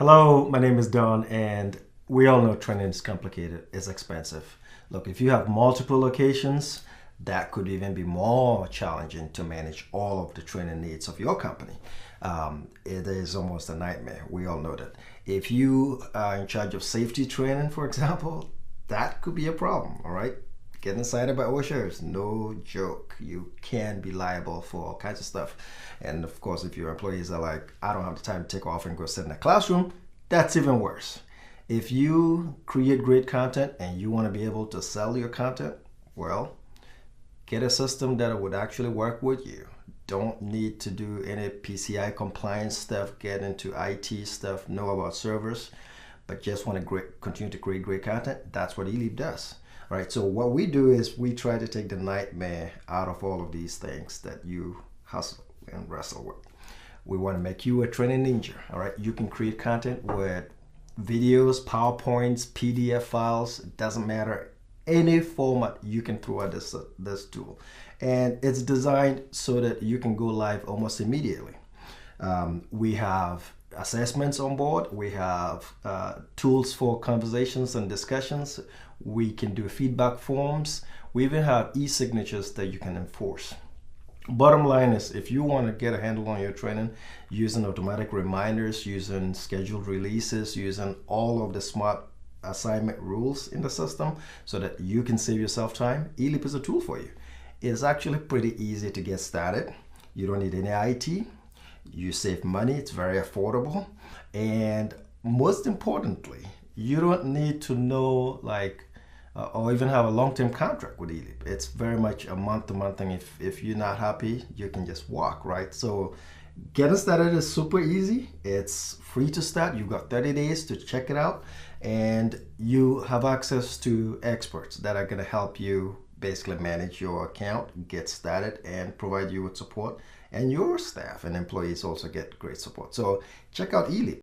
Hello, my name is Don, and we all know training is complicated, it's expensive. Look, if you have multiple locations, that could even be more challenging to manage all of the training needs of your company. It is almost a nightmare. We all know that. If you are in charge of safety training, for example, that could be a problem, all right? Getting excited by OSHA is no joke. You can be liable for all kinds of stuff. And of course, if your employees are like, I don't have the time to take off and go sit in a classroom, that's even worse. If you create great content and you want to be able to sell your content, well, get a system that would actually work with you. Don't need to do any PCI compliance stuff, get into IT stuff, know about servers, but just want to continue to create great content. That's what eLeaP does. All right, so what we do is we try to take the nightmare out of all of these things that you hustle and wrestle with. We want to make you a training ninja. All right, you can create content with videos, PowerPoints, PDF files. It doesn't matter. Any format you can throw at this tool, and it's designed so that you can go live almost immediately. We have assessments on board. We have tools for conversations and discussions. We can do feedback forms. We even have e-signatures that you can enforce. Bottom line is, if you want to get a handle on your training using automatic reminders, using scheduled releases, using all of the smart assignment rules in the system so that you can save yourself time, eLeaP is a tool for you. It's actually pretty easy to get started. You don't need any IT. You save money. It's very affordable. And most importantly, you don't need to know or even have a long-term contract with eLeaP. It's very much a month-to-month thing. If you're not happy, you can just walk, right? So getting started is super easy. It's free to start. You've got 30 days to check it out, and you have access to experts that are going to help you basically manage your account, get started, and provide you with support. And your staff and employees also get great support. So check out eLeaP.